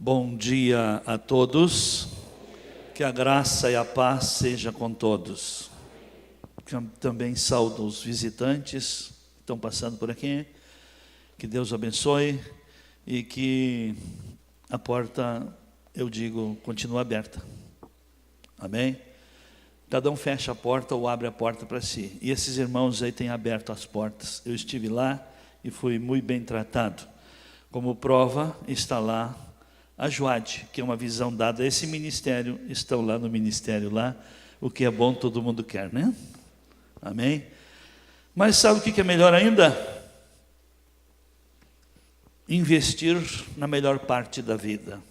Bom dia a todos, que a graça e a paz seja com todos. Também saúdo os visitantes que estão passando por aqui, que Deus abençoe e que a porta, eu digo, continue aberta. Amém? Cada um fecha a porta ou abre a porta para si. E esses irmãos aí têm aberto as portas. Eu estive lá e fui muito bem tratado. Como prova, está lá a Joade, que é uma visão dada a esse ministério. Estão lá no ministério lá. O que é bom todo mundo quer, né? Amém? Mas sabe o que é melhor ainda? Investir na melhor parte da vida.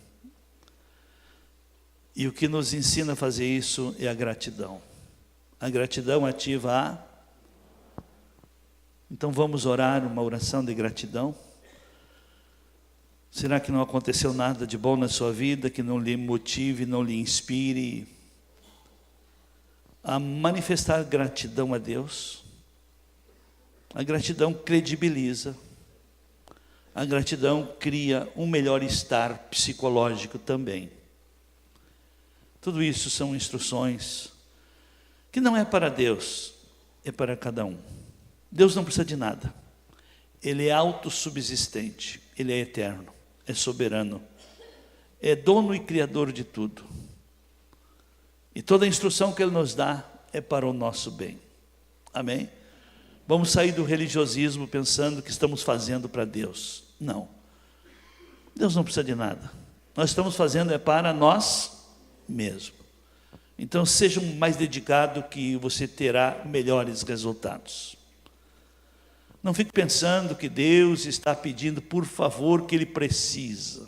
E o que nos ensina a fazer isso é a gratidão. A gratidão ativa a... Então vamos orar uma oração de gratidão. Será que não aconteceu nada de bom na sua vida que não lhe motive, não lhe inspire a manifestar gratidão a Deus? A gratidão credibiliza. A gratidão cria um melhor estar psicológico também. Tudo isso são instruções que não é para Deus, é para cada um. Deus não precisa de nada. Ele é autossubsistente, Ele é eterno, é soberano, é dono e criador de tudo. E toda a instrução que Ele nos dá é para o nosso bem. Amém? Vamos sair do religiosismo pensando que estamos fazendo para Deus. Não. Deus não precisa de nada. Nós estamos fazendo é para nós mesmo. Então seja mais dedicado que você terá melhores resultados. Não fique pensando que Deus está pedindo por favor que Ele precisa.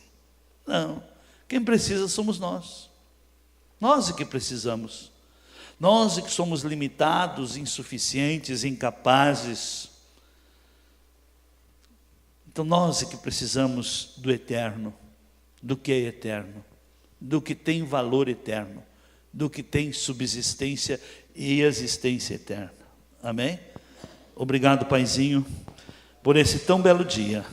Não, quem precisa somos nós. Nós é que precisamos. Nós é que somos limitados, insuficientes, incapazes. Então nós é que precisamos do eterno, do que é eterno, do que tem valor eterno, do que tem subsistência e existência eterna. Amém? Obrigado, Paizinho, por esse tão belo dia.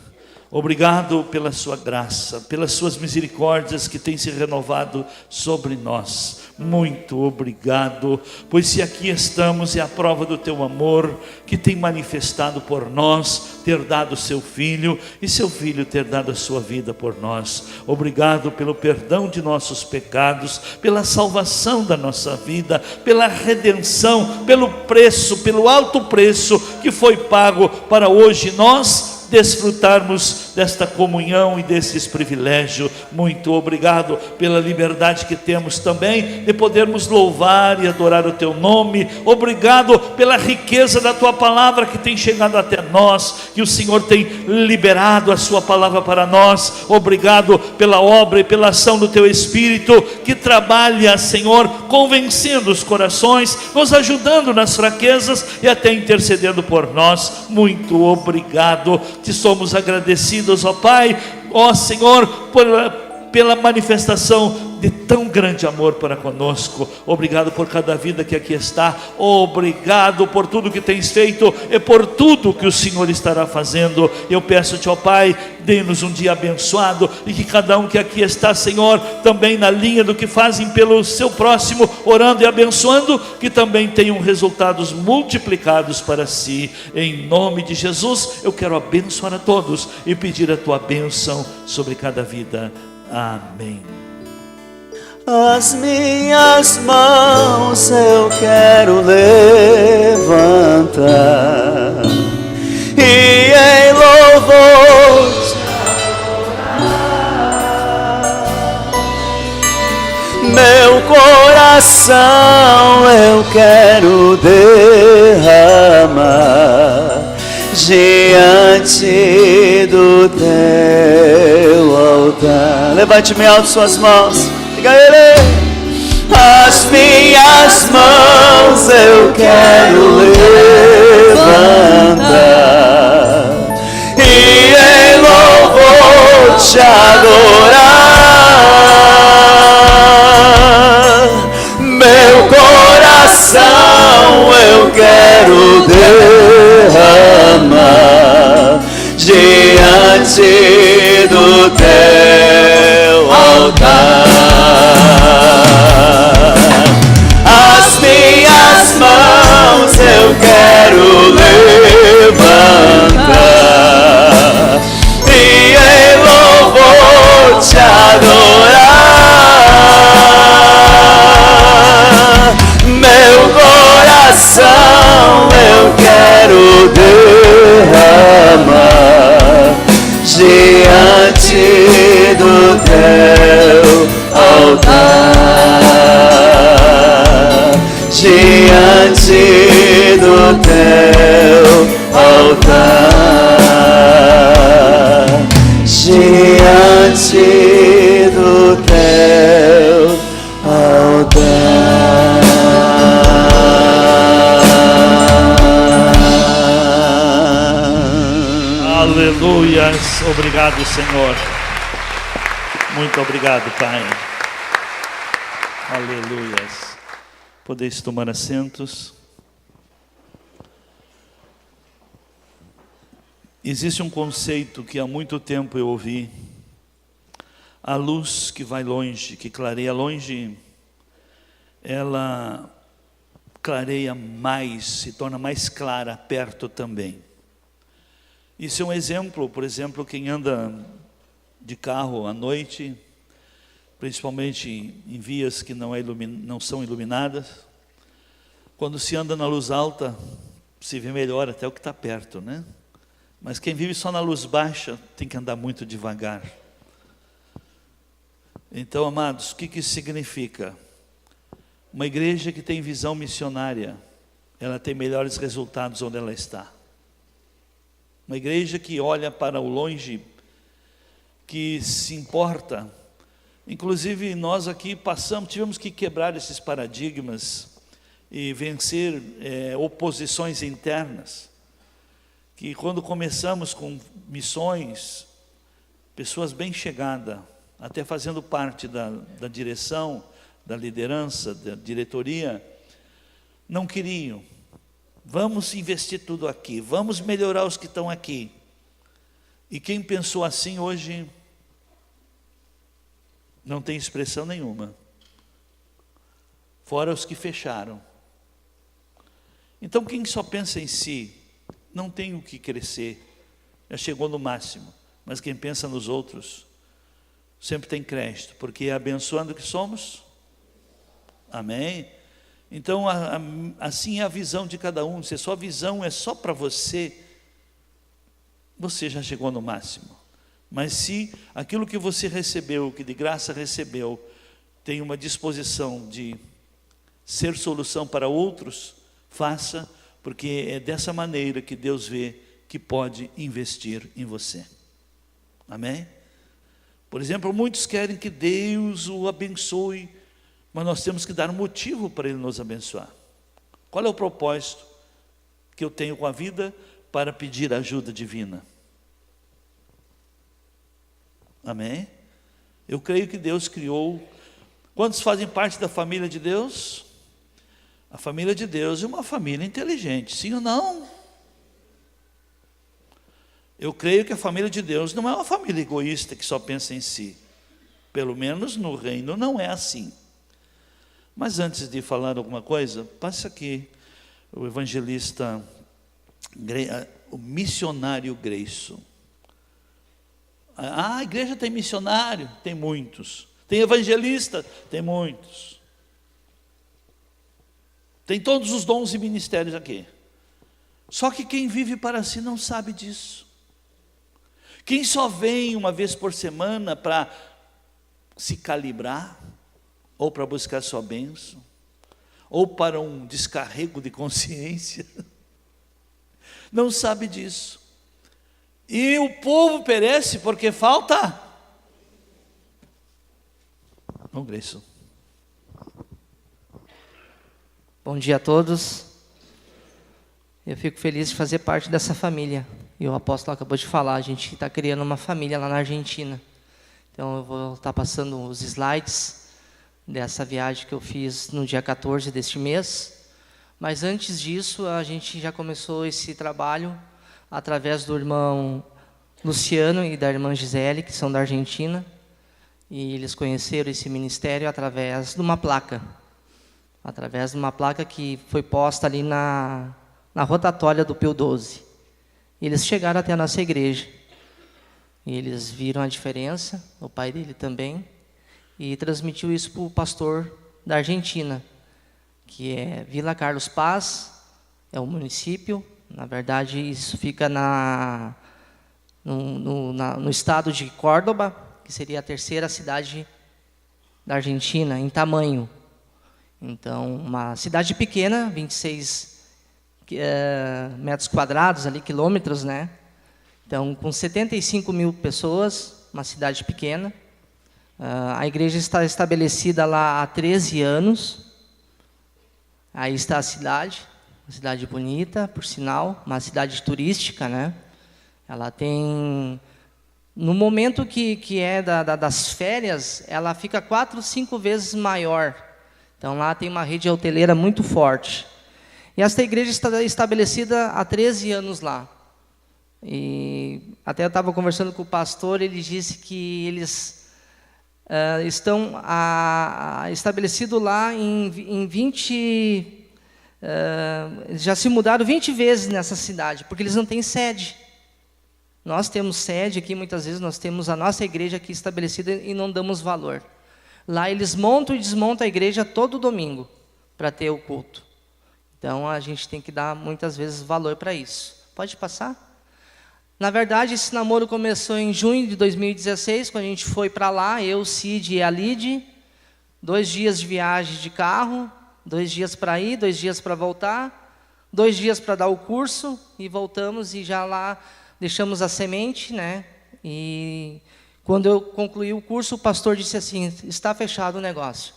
Obrigado pela sua graça, pelas suas misericórdias que têm se renovado sobre nós. Muito obrigado, pois se aqui estamos é a prova do teu amor que tem manifestado por nós, ter dado seu filho e seu filho ter dado a sua vida por nós. Obrigado pelo perdão de nossos pecados, pela salvação da nossa vida, pela redenção, pelo preço, pelo alto preço que foi pago para hoje nós desfrutarmos desta comunhão e desses privilégios. Muito obrigado pela liberdade que temos também de podermos louvar e adorar o teu nome. Obrigado pela riqueza da tua palavra que tem chegado até nós, que o Senhor tem liberado a sua palavra para nós. Obrigado pela obra e pela ação do teu Espírito que trabalha, Senhor, convencendo os corações, nos ajudando nas fraquezas e até intercedendo por nós. Muito obrigado. Te somos agradecidos, ó Pai, ó Senhor, pela manifestação de tão grande amor para conosco. Obrigado por cada vida que aqui está. Obrigado por tudo que tens feito e por tudo que o Senhor estará fazendo. Eu peço-te, ó Pai, dê-nos um dia abençoado e que cada um que aqui está, Senhor, também na linha do que fazem pelo seu próximo, orando e abençoando, que também tenham resultados multiplicados para si. Em nome de Jesus, eu quero abençoar a todos e pedir a tua bênção sobre cada vida. Amém. As minhas mãos eu quero levantar e em louvor te adorar. Meu coração eu quero derramar diante do teu altar. Levante bem alto suas mãos. Diga a Ele. As minhas mãos eu quero levantar e em louvor te adorar. Meu coração eu quero derramar diante do teu altar. do teu altar, diante do teu altar, diante do teu altar. Aleluias, obrigado, Senhor. Muito obrigado, Pai. Aleluias. Podeis tomar assentos. Existe um conceito que há muito tempo eu ouvi. A luz que vai longe, que clareia longe, ela clareia mais, se torna mais clara perto também. Isso é um exemplo, por exemplo, quem anda de carro à noite, principalmente em vias que não são iluminadas, quando se anda na luz alta, se vê melhor até o que está perto, né? Mas quem vive só na luz baixa, tem que andar muito devagar. Então, amados, o que isso significa? Uma igreja que tem visão missionária, ela tem melhores resultados onde ela está. Uma igreja que olha para o longe, que se importa. Inclusive nós aqui tivemos que quebrar esses paradigmas e vencer oposições internas. Que quando começamos com missões, pessoas bem chegadas, até fazendo parte da direção, da liderança, da diretoria, não queriam. Vamos investir tudo aqui, vamos melhorar os que estão aqui. E quem pensou assim hoje não tem expressão nenhuma, fora os que fecharam. Então quem só pensa em si, não tem o que crescer, já chegou no máximo. Mas quem pensa nos outros, sempre tem crédito, porque é abençoando que somos. Amém? Então, assim é a visão de cada um. Se a sua visão é só para você, você já chegou no máximo. Mas se aquilo que você recebeu, que de graça recebeu, tem uma disposição de ser solução para outros, faça, porque é dessa maneira que Deus vê que pode investir em você. Amém? Por exemplo, muitos querem que Deus o abençoe, mas nós temos que dar um motivo para Ele nos abençoar. Qual é o propósito que eu tenho com a vida para pedir ajuda divina? Amém? Eu creio que Deus criou. Quantos fazem parte da família de Deus? A família de Deus é uma família inteligente, sim ou não? Eu creio que a família de Deus não é uma família egoísta que só pensa em si. Pelo menos no reino não é assim. Mas antes de falar alguma coisa, passa aqui o evangelista, o missionário Grayson. A igreja tem missionário? Tem muitos. Tem evangelista? Tem muitos. Tem todos os dons e ministérios aqui. Só que quem vive para si não sabe disso. Quem só vem uma vez por semana para se calibrar, ou para buscar sua bênção, ou para um descarrego de consciência, não sabe disso. E o povo perece porque falta. Vamos ver isso. Bom dia a todos. Eu fico feliz de fazer parte dessa família. E o apóstolo acabou de falar, a gente está criando uma família lá na Argentina. Então eu vou estar passando os slides dessa viagem que eu fiz no dia 14 deste mês. Mas antes disso, a gente já começou esse trabalho através do irmão Luciano e da irmã Gisele, que são da Argentina. E eles conheceram esse ministério através de uma placa. Através de uma placa que foi posta ali na rotatória do Pio XII. Eles chegaram até a nossa igreja. E eles viram a diferença, o pai dele também, e transmitiu isso para o pastor da Argentina, que é Vila Carlos Paz, é o município. Na verdade, isso fica no estado de Córdoba, que seria a terceira cidade da Argentina em tamanho. Então, uma cidade pequena, 26 metros quadrados, ali, quilômetros, né? Então, com 75 mil pessoas, uma cidade pequena. A igreja está estabelecida lá há 13 anos. Aí está a cidade, uma cidade bonita, por sinal, uma cidade turística, né? Ela tem, no momento que é das férias, ela fica 4, 5 vezes maior. Então lá tem uma rede hoteleira muito forte. E esta igreja está estabelecida há 13 anos lá. E até eu estava conversando com o pastor, ele disse que eles estão estabelecidos lá em 20... já se mudaram 20 vezes nessa cidade, porque eles não têm sede. Nós temos sede aqui, muitas vezes nós temos a nossa igreja aqui estabelecida e não damos valor. Lá eles montam e desmontam a igreja todo domingo para ter o culto. Então a gente tem que dar muitas vezes valor para isso. Pode passar? Na verdade, esse namoro começou em junho de 2016, quando a gente foi para lá, eu, Cid e a Lide, 2 dias de viagem de carro, 2 dias para ir, 2 dias para voltar, 2 dias para dar o curso, e voltamos e já lá deixamos a semente, né? E quando eu concluí o curso, o pastor disse assim, está fechado o negócio.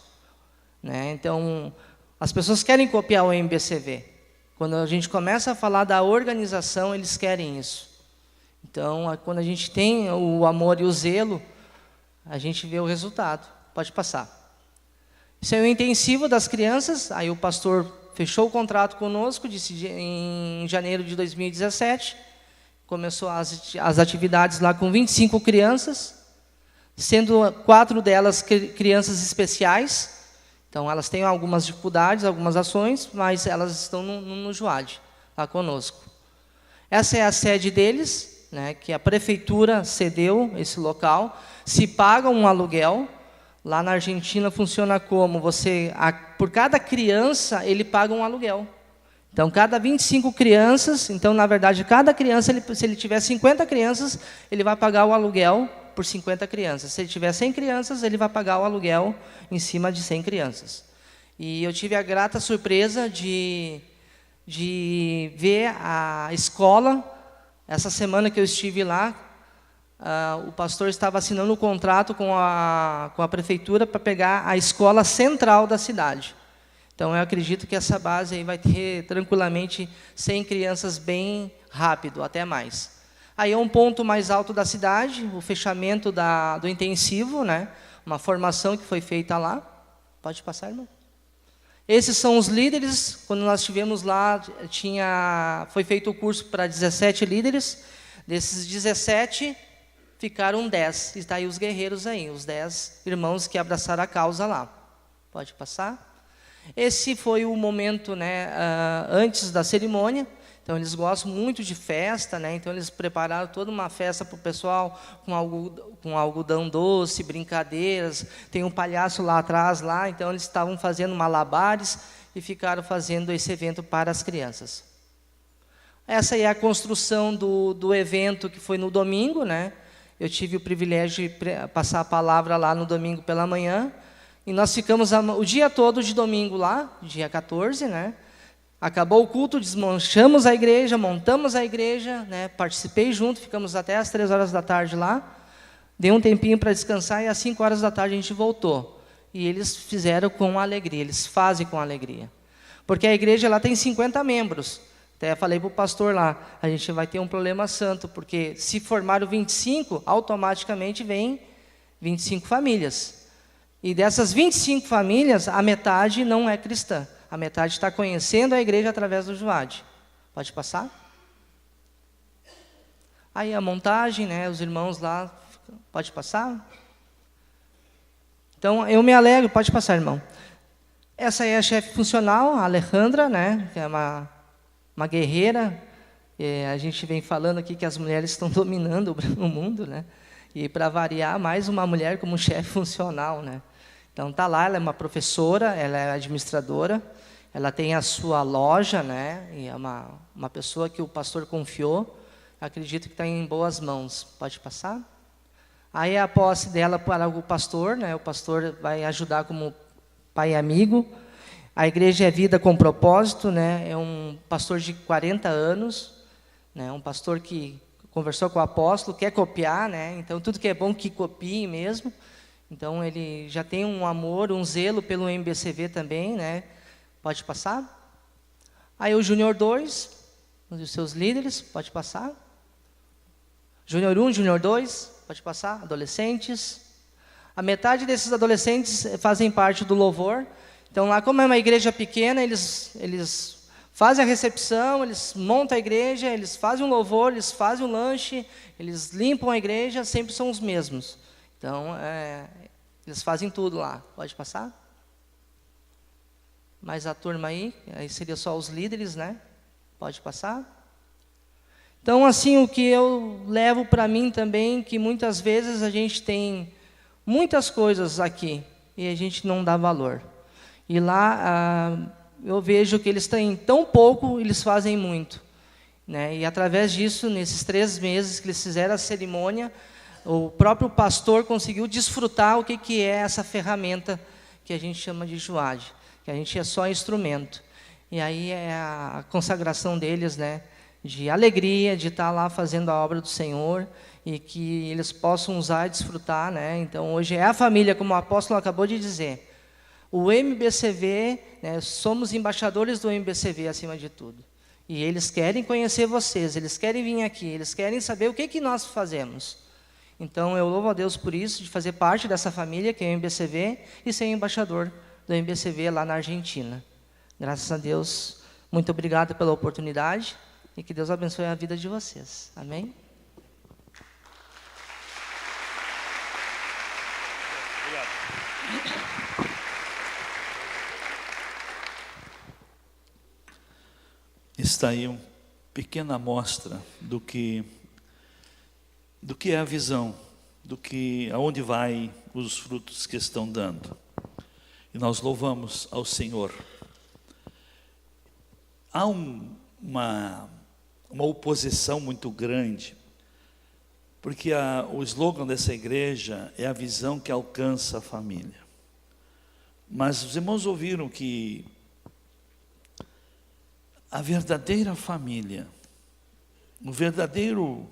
Né? Então, as pessoas querem copiar o MBCV. Quando a gente começa a falar da organização, eles querem isso. Então, quando a gente tem o amor e o zelo, a gente vê o resultado. Pode passar. Isso é o intensivo das crianças. Aí o pastor fechou o contrato conosco, disse em janeiro de 2017. Começou as atividades lá com 25 crianças, sendo 4 delas crianças especiais. Então, elas têm algumas dificuldades, algumas ações, mas elas estão no JUAD, lá conosco. Essa é a sede deles, né, que a prefeitura cedeu esse local. Se paga um aluguel. Lá na Argentina funciona como? Por cada criança, ele paga um aluguel. Então, cada 25 crianças, então, na verdade, cada criança, se ele tiver 50 crianças, ele vai pagar o aluguel por 50 crianças. Se ele tiver 100 crianças, ele vai pagar o aluguel em cima de 100 crianças. E eu tive a grata surpresa de ver a escola. Essa semana que eu estive lá, o pastor estava assinando um contrato com a prefeitura para pegar a escola central da cidade. Então, eu acredito que essa base aí vai ter tranquilamente 100 crianças bem rápido, até mais. Aí é um ponto mais alto da cidade, o fechamento do intensivo, né? Uma formação que foi feita lá. Pode passar, irmão? Esses são os líderes. Quando nós estivemos lá, foi feito o curso para 17 líderes. Desses 17, ficaram 10. E está aí os guerreiros aí, os 10 irmãos que abraçaram a causa lá. Pode passar? Esse foi o momento, né, antes da cerimônia. Então, eles gostam muito de festa, né? Então, eles prepararam toda uma festa para o pessoal, com algodão doce, brincadeiras. Tem um palhaço lá atrás, lá. Então, eles estavam fazendo malabares e ficaram fazendo esse evento para as crianças. Essa é a construção do evento que foi no domingo, né? Eu tive o privilégio de passar a palavra lá no domingo pela manhã. E nós ficamos o dia todo de domingo lá, dia 14, né? Acabou o culto, desmanchamos a igreja, montamos a igreja, né? Participei junto, ficamos até as 3 horas da tarde lá. Dei um tempinho para descansar e às 5 horas da tarde a gente voltou. E eles fizeram com alegria, eles fazem com alegria. Porque a igreja lá tem 50 membros. Até falei para o pastor lá, a gente vai ter um problema santo, porque se formaram 25, automaticamente vem 25 famílias. E dessas 25 famílias, a metade não é cristã. A metade está conhecendo a igreja através do JUAD. Pode passar? Aí a montagem, né, os irmãos lá, pode passar? Então, eu me alegro, pode passar, irmão. Essa é a chefe funcional, a Alejandra, né, que é uma guerreira. A gente vem falando aqui que as mulheres estão dominando o mundo, né? E, para variar, mais uma mulher como chefe funcional, né? Então, está lá, ela é uma professora, ela é administradora, ela tem a sua loja, né? E é uma pessoa que o pastor confiou. Acredito que está em boas mãos. Pode passar? Aí é a posse dela para o pastor, né? O pastor vai ajudar como pai e amigo. A igreja é vida com propósito, né? É um pastor de 40 anos, né? Um pastor que conversou com o apóstolo, quer copiar, né? Então tudo que é bom que copie mesmo. Então ele já tem um amor, um zelo pelo MBCV também, né? Pode passar. Aí o Júnior 2, os seus líderes, pode passar. Júnior 1, Júnior 2, pode passar. Adolescentes. A metade desses adolescentes fazem parte do louvor. Então lá, como é uma igreja pequena, eles fazem a recepção, eles montam a igreja, eles fazem um louvor, eles fazem um lanche, eles limpam a igreja, sempre são os mesmos. Então, eles fazem tudo lá. Pode passar? Mais a turma aí seria só os líderes, né? Pode passar? Então, assim, o que eu levo para mim também, que muitas vezes a gente tem muitas coisas aqui e a gente não dá valor. E lá eu vejo que eles têm tão pouco, eles fazem muito, né? E através disso, nesses 3 meses que eles fizeram a cerimônia, o próprio pastor conseguiu desfrutar o que é essa ferramenta que a gente chama de Juad, que a gente é só instrumento. E aí é a consagração deles, né? De alegria, de estar lá fazendo a obra do Senhor e que eles possam usar e desfrutar, né? Então hoje é a família, como o apóstolo acabou de dizer. O MBCV, né, somos embaixadores do MBCV acima de tudo. E eles querem conhecer vocês, eles querem vir aqui, eles querem saber o que nós fazemos. Então eu louvo a Deus por isso, de fazer parte dessa família que é o MBCV e ser embaixador do MBCV lá na Argentina. Graças a Deus, muito obrigado pela oportunidade e que Deus abençoe a vida de vocês. Amém? Está aí uma pequena amostra do que é a visão, aonde vai os frutos que estão dando. E nós louvamos ao Senhor. Há uma oposição muito grande, porque o slogan dessa igreja é a visão que alcança a família. Mas os irmãos ouviram que a verdadeira família, o verdadeiro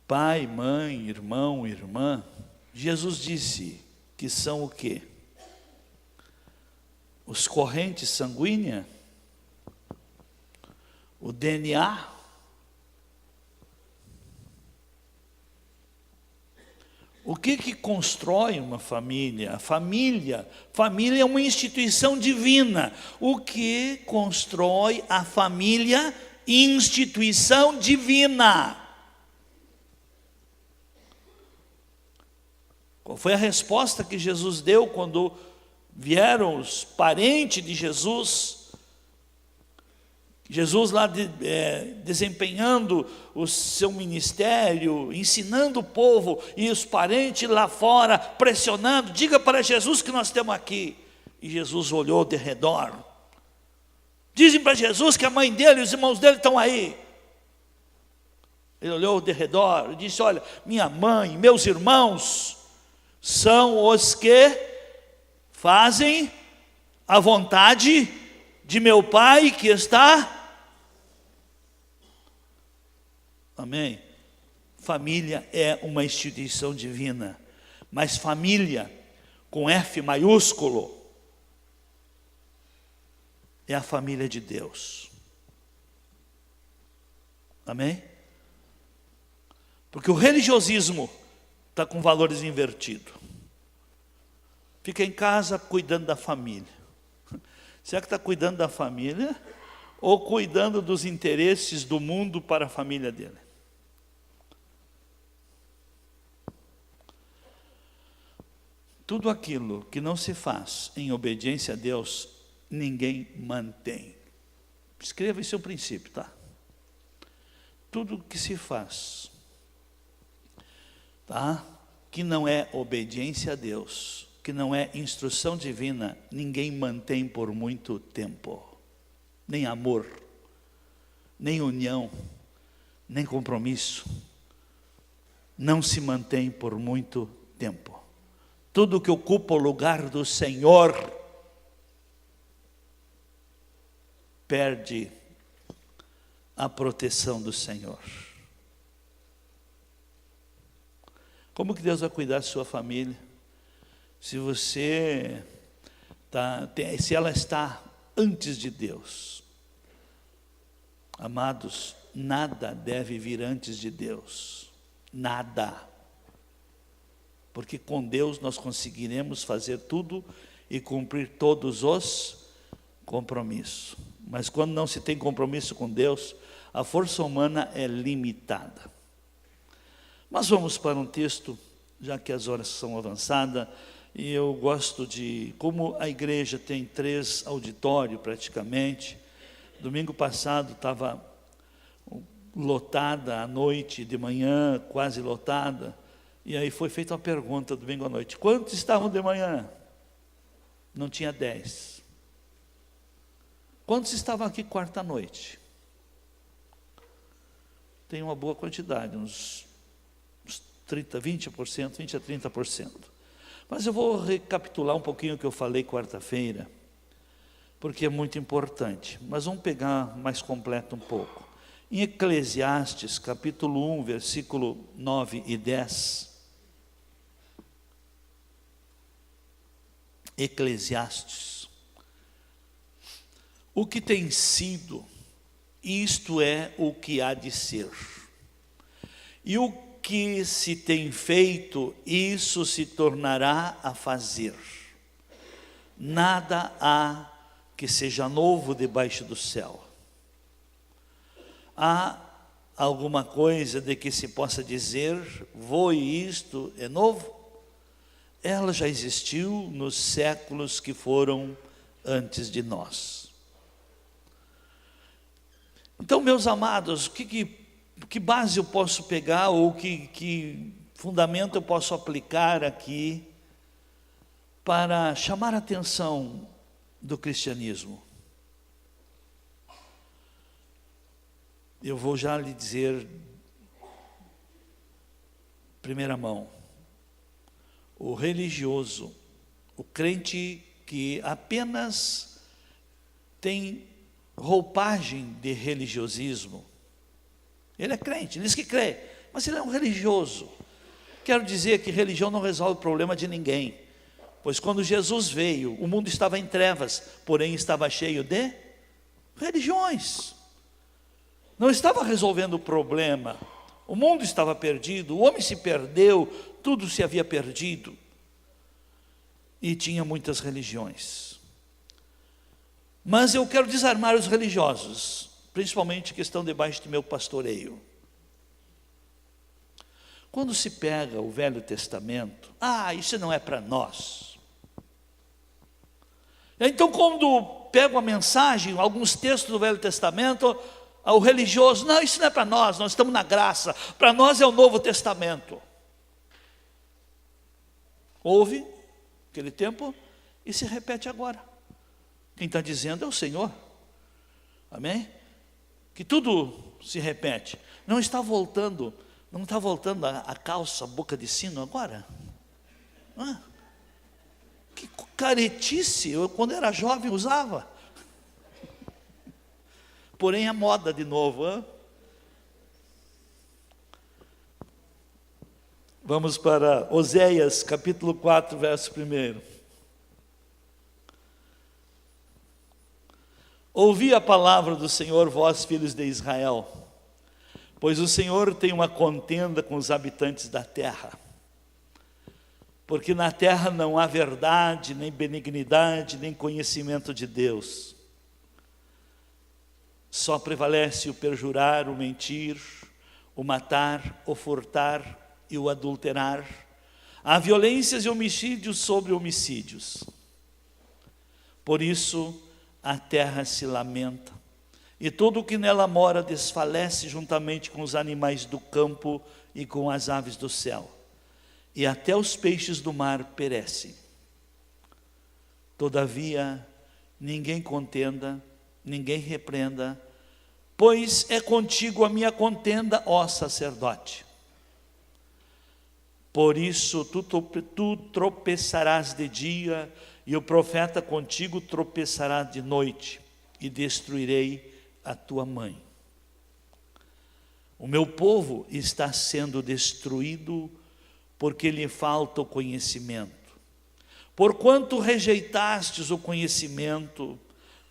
pai, mãe, irmão, irmã, Jesus disse que são o quê? Os correntes sanguíneas, o DNA, o que constrói uma família? A família é uma instituição divina. O que constrói a família? Instituição divina. Qual foi a resposta que Jesus deu quando vieram os parentes de Jesus? Jesus lá desempenhando o seu ministério, ensinando o povo, e os parentes lá fora pressionando, diga para Jesus que nós estamos aqui. E Jesus olhou de redor. Dizem para Jesus que a mãe dele e os irmãos dele estão aí. Ele olhou de redor e disse, olha, minha mãe, meus irmãos são os que fazem a vontade de meu Pai que está. Amém? Família é uma instituição divina, mas família com F maiúsculo é a família de Deus. Amém? Porque o religiosismo está com valores invertidos. Fica em casa cuidando da família. Será que está cuidando da família ou cuidando dos interesses do mundo para a família dele? Tudo aquilo que não se faz em obediência a Deus, ninguém mantém. Escreva esse é o princípio, tá? Tudo que se faz, tá? Que não é obediência a Deus, que não é instrução divina, ninguém mantém por muito tempo. Nem amor, nem união, nem compromisso. não se mantém por muito tempo. Tudo que ocupa o lugar do Senhor perde a proteção do Senhor. Como que Deus vai cuidar da sua família? Se você se ela está antes de Deus. Amados, nada deve vir antes de Deus. Nada. Porque com Deus nós conseguiremos fazer tudo e cumprir todos os compromissos. Mas quando não se tem compromisso com Deus, a força humana é limitada. Mas vamos para um texto, já que as horas são avançadas, e eu gosto de, como a igreja tem 3 auditórios praticamente, domingo passado estava lotada à noite, de manhã quase lotada, e aí foi feita uma pergunta domingo à noite: quantos estavam de manhã? Não tinha 10. Quantos estavam aqui quarta noite? Tem uma boa quantidade, uns 30, 20%, 20 a 30%. Mas eu vou recapitular um pouquinho o que eu falei quarta-feira, porque é muito importante. Mas vamos pegar mais completo um pouco. Em Eclesiastes, capítulo 1, versículo 9 e 10. Eclesiastes. O que tem sido, isto é o que há de ser. E o que se tem feito, isso se tornará a fazer. Nada há que seja novo debaixo do céu. Há alguma coisa de que se possa dizer, isto é novo? Ela já existiu nos séculos que foram antes de nós. Então, meus amados, que base eu posso pegar, ou que fundamento eu posso aplicar aqui para chamar a atenção do cristianismo? Eu vou já lhe dizer, primeira mão, o religioso, o crente que apenas tem roupagem de religiosismo, ele é crente, ele diz que crê, mas ele é um religioso. Quero dizer que religião não resolve o problema de ninguém, pois quando Jesus veio, o mundo estava em trevas, porém estava cheio de religiões. Não estava resolvendo o problema, o mundo estava perdido, o homem se perdeu, tudo se havia perdido, e tinha muitas religiões. Mas eu quero desarmar os religiosos, principalmente que estão debaixo de meu pastoreio. Quando se pega o Velho Testamento, isso não é para nós. Então, quando pego a mensagem, alguns textos do Velho Testamento, o religioso, não, isso não é para nós estamos na graça, para nós é o Novo Testamento. Houve aquele tempo e se repete agora. Quem está dizendo é o Senhor, amém? Que tudo se repete. Não está voltando a calça, a boca de sino agora? Que caretice, eu quando era jovem usava. Porém a moda de novo. Vamos para Oséias, capítulo 4, verso 1. Ouvi a palavra do Senhor, vós filhos de Israel, pois o Senhor tem uma contenda com os habitantes da terra, porque na terra não há verdade, nem benignidade, nem conhecimento de Deus. Só prevalece o perjurar, o mentir, o matar, o furtar e o adulterar. Há violências e homicídios sobre homicídios. Por isso a terra se lamenta, e todo o que nela mora desfalece juntamente com os animais do campo e com as aves do céu, e até os peixes do mar perecem. Todavia ninguém contenda, ninguém repreenda, pois é contigo a minha contenda, ó sacerdote. Por isso tu tropeçarás de dia, e o profeta contigo tropeçará de noite, e destruirei a tua mãe. O meu povo está sendo destruído, porque lhe falta o conhecimento. Porquanto rejeitastes o conhecimento,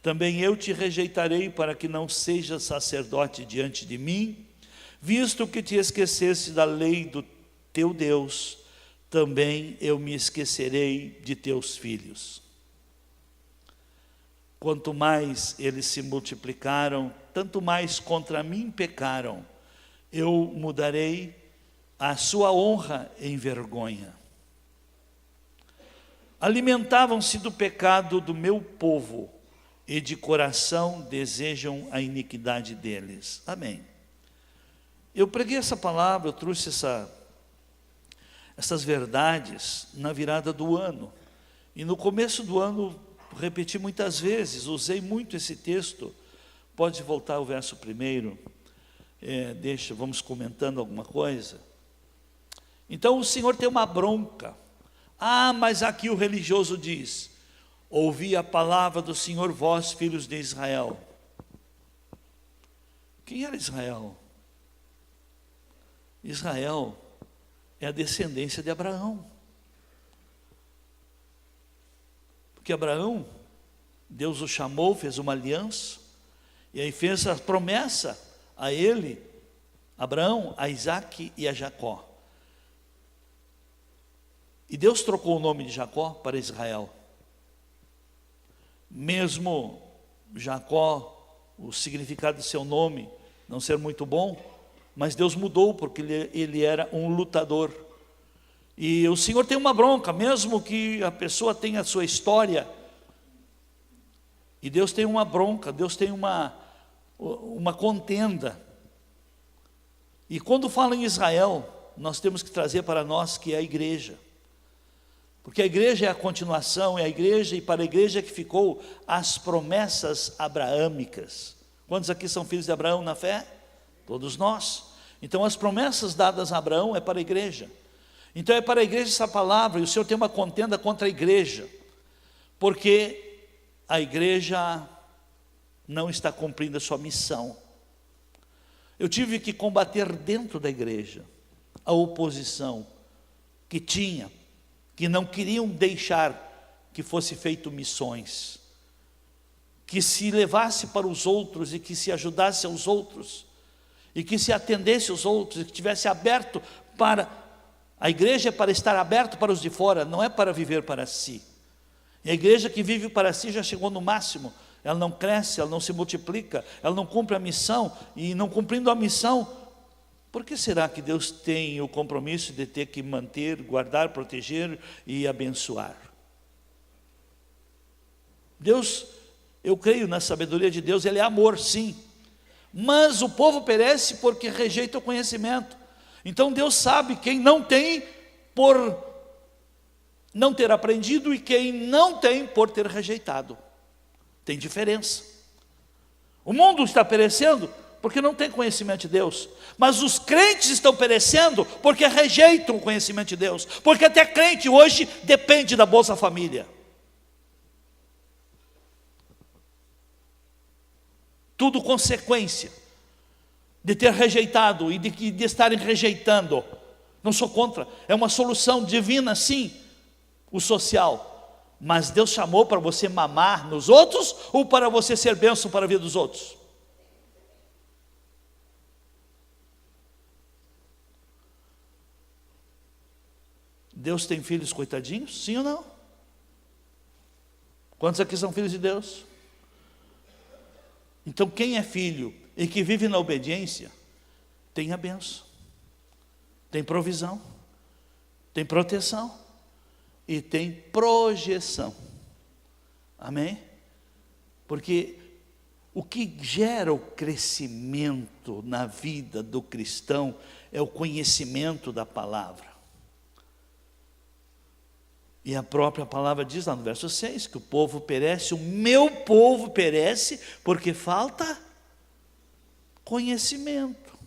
também eu te rejeitarei, para que não sejas sacerdote diante de mim, visto que te esqueceste da lei do teu Deus, também eu me esquecerei de teus filhos. Quanto mais eles se multiplicaram, tanto mais contra mim pecaram. Eu mudarei a sua honra em vergonha. Alimentavam-se do pecado do meu povo, e de coração desejam a iniquidade deles. Amém. Eu preguei essa palavra, eu trouxe essas verdades na virada do ano. E no começo do ano, repeti muitas vezes, usei muito esse texto. Pode voltar ao verso primeiro. Vamos comentando alguma coisa. Então o Senhor tem uma bronca. Mas aqui o religioso diz: ouvi a palavra do Senhor, vós filhos de Israel. Quem era Israel? Israel é a descendência de Abraão. Porque Abraão, Deus o chamou, fez uma aliança, e aí fez a promessa a ele, Abraão, a Isaque e a Jacó. E Deus trocou o nome de Jacó para Israel. Mesmo Jacó, o significado de seu nome não ser muito bom, mas Deus mudou, porque ele era um lutador. E o Senhor tem uma bronca, mesmo que a pessoa tenha a sua história, e Deus tem uma bronca, Deus tem uma contenda. E quando fala em Israel, nós temos que trazer para nós que é a igreja. Porque a igreja é a continuação, é a igreja, e para a igreja que ficou as promessas abraâmicas. Quantos aqui são filhos de Abraão na fé? Todos nós. Então as promessas dadas a Abraão é para a igreja. Então é para a igreja essa palavra, e o Senhor tem uma contenda contra a igreja, porque a igreja não está cumprindo a sua missão. Eu tive que combater dentro da igreja a oposição que tinha, que não queriam deixar que fosse feito missões, que se levasse para os outros e que se ajudasse aos outros, e que se atendesse aos outros, e que estivesse aberto para... A igreja é para estar aberto para os de fora, não é para viver para si. E a igreja que vive para si já chegou no máximo, ela não cresce, ela não se multiplica, ela não cumpre a missão, e não cumprindo a missão, por que será que Deus tem o compromisso de ter que manter, guardar, proteger e abençoar? Deus, eu creio na sabedoria de Deus, Ele é amor, sim, mas o povo perece porque rejeita o conhecimento. Então Deus sabe quem não tem por não ter aprendido e quem não tem por ter rejeitado. Tem diferença. O mundo está perecendo porque não tem conhecimento de Deus, mas os crentes estão perecendo porque rejeitam o conhecimento de Deus, porque até crente hoje depende da Bolsa Família. Tudo consequência de ter rejeitado e de estarem rejeitando. Não sou contra, é uma solução divina sim, o social, mas Deus chamou para você mamar nos outros ou para você ser bênção para a vida dos outros? Deus tem filhos coitadinhos? Sim ou não? Quantos aqui são filhos de Deus? Então quem é filho e que vive na obediência, tem a bênção, tem provisão, tem proteção e tem projeção. Amém? Porque o que gera o crescimento na vida do cristão é o conhecimento da palavra. E a própria palavra diz lá no verso 6, que o povo perece, o meu povo perece, porque falta conhecimento.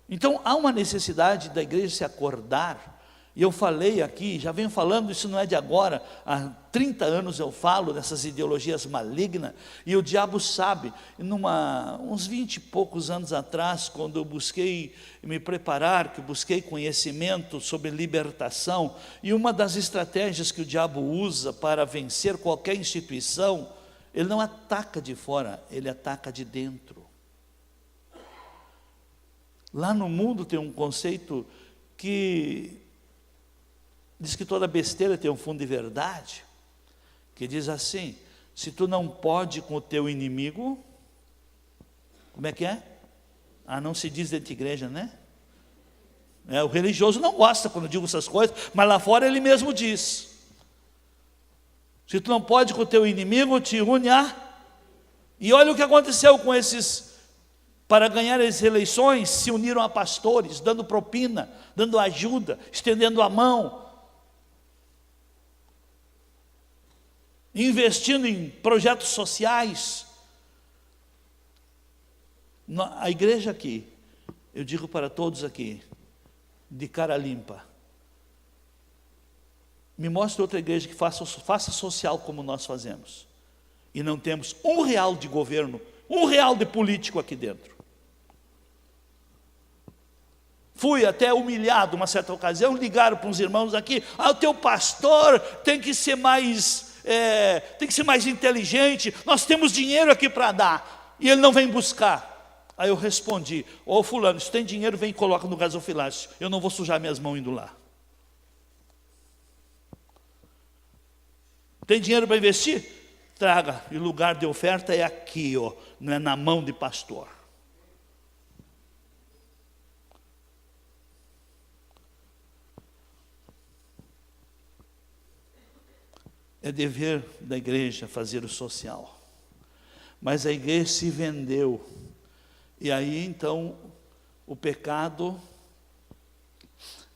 Então há uma necessidade da igreja se acordar. E eu falei aqui, já venho falando, isso não é de agora, há 30 anos eu falo dessas ideologias malignas, e o diabo sabe. Uns 20 e poucos anos atrás, quando eu busquei me preparar, que busquei conhecimento sobre libertação, e uma das estratégias que o diabo usa para vencer qualquer instituição, ele não ataca de fora, ele ataca de dentro. Lá no mundo tem um conceito que diz que toda besteira tem um fundo de verdade, que diz assim: se tu não pode com o teu inimigo, como é que é? Não se diz dentro da igreja, né? O religioso não gosta quando eu digo essas coisas, mas lá fora ele mesmo diz: se tu não pode com o teu inimigo, te une a... E olha o que aconteceu com esses, para ganhar as eleições, se uniram a pastores, dando propina, dando ajuda, estendendo a mão, investindo em projetos sociais. A igreja aqui, eu digo para todos aqui, de cara limpa, me mostre outra igreja que faça social como nós fazemos, e não temos R$1 de governo, R$1 de político aqui dentro. Fui até humilhado uma certa ocasião, ligaram para uns irmãos aqui: o teu pastor tem que ser mais inteligente, nós temos dinheiro aqui para dar, e ele não vem buscar. Aí eu respondi: fulano, se tem dinheiro, vem e coloca no gasofilácio, eu não vou sujar minhas mãos indo lá. Tem dinheiro para investir? Traga, e o lugar de oferta é aqui, não é na mão de pastor. É dever da igreja fazer o social, mas a igreja se vendeu, e aí então o pecado,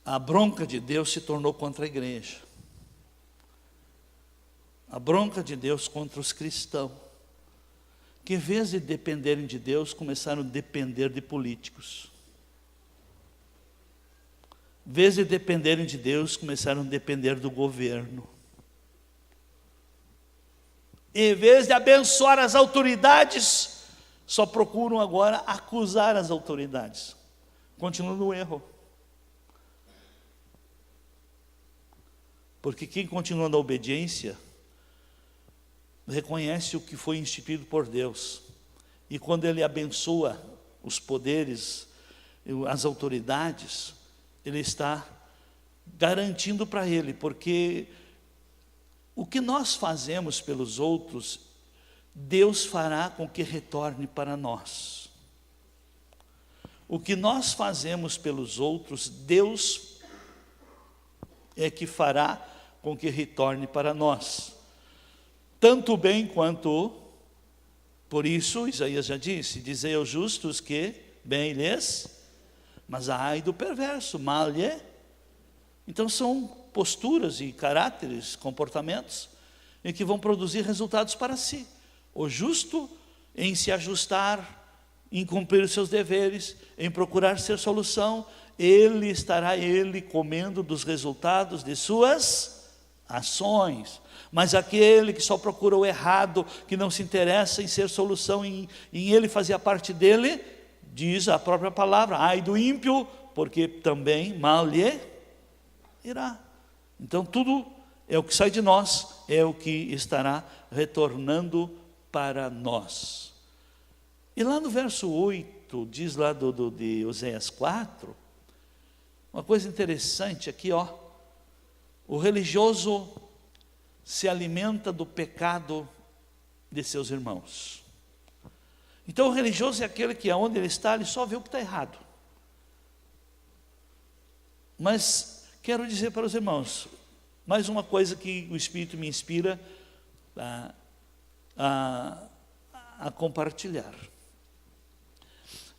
a bronca de Deus se tornou contra a igreja, a bronca de Deus contra os cristãos, que em vez de dependerem de Deus, começaram a depender de políticos. Em vez de dependerem de Deus, começaram a depender do governo. Em vez de abençoar as autoridades, só procuram agora acusar as autoridades. Continuam no erro. Porque quem continua na obediência reconhece o que foi instituído por Deus. E quando ele abençoa os poderes, as autoridades, ele está garantindo para ele, porque o que nós fazemos pelos outros, Deus fará com que retorne para nós. O que nós fazemos pelos outros, Deus é que fará com que retorne para nós. Tanto bem quanto, por isso, Isaías já disse: dizei aos justos que bem lhes, mas ai do perverso, mal lhe. Então são posturas e caráteres, comportamentos, em que vão produzir resultados para si. O justo em se ajustar, em cumprir os seus deveres, em procurar ser solução, ele estará comendo dos resultados de suas ações. Mas aquele que só procura o errado, que não se interessa em ser solução, em ele fazer a parte dele, diz a própria palavra: ai do ímpio, porque também mal lhe irá. Então tudo é o que sai de nós, é o que estará retornando para nós. E lá no verso 8, diz lá de Oséias 4, uma coisa interessante aqui, o religioso se alimenta do pecado de seus irmãos. Então o religioso é aquele que aonde ele está, ele só vê o que está errado. Mas quero dizer para os irmãos, mais uma coisa que o Espírito me inspira a compartilhar.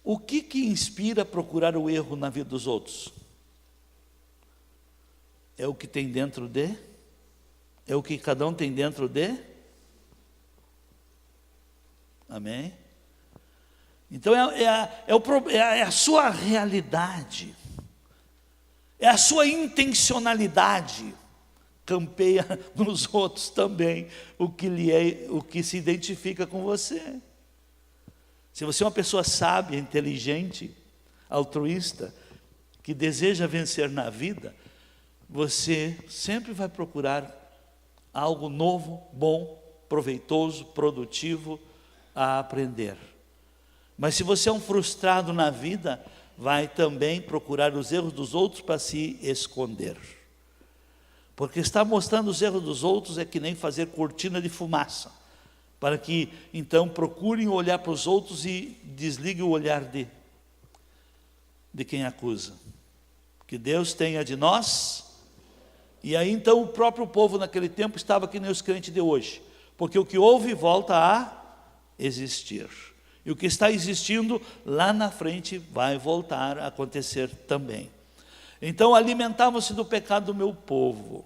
O que inspira a procurar o erro na vida dos outros? É o que tem dentro de? É o que cada um tem dentro de? Amém? Então é a sua realidade, é a sua intencionalidade, campeia nos outros também o que se identifica com você. Se você é uma pessoa sábia, inteligente, altruísta, que deseja vencer na vida, você sempre vai procurar algo novo, bom, proveitoso, produtivo a aprender. Mas se você é um frustrado na vida, vai também procurar os erros dos outros para se esconder. Porque estar mostrando os erros dos outros é que nem fazer cortina de fumaça, para que então procurem olhar para os outros e desliguem o olhar de quem acusa. Que Deus tenha de nós. E aí então o próprio povo naquele tempo estava que nem os crentes de hoje, porque o que houve volta a existir, e o que está existindo lá na frente vai voltar a acontecer também. Então alimentavam-se do pecado do meu povo.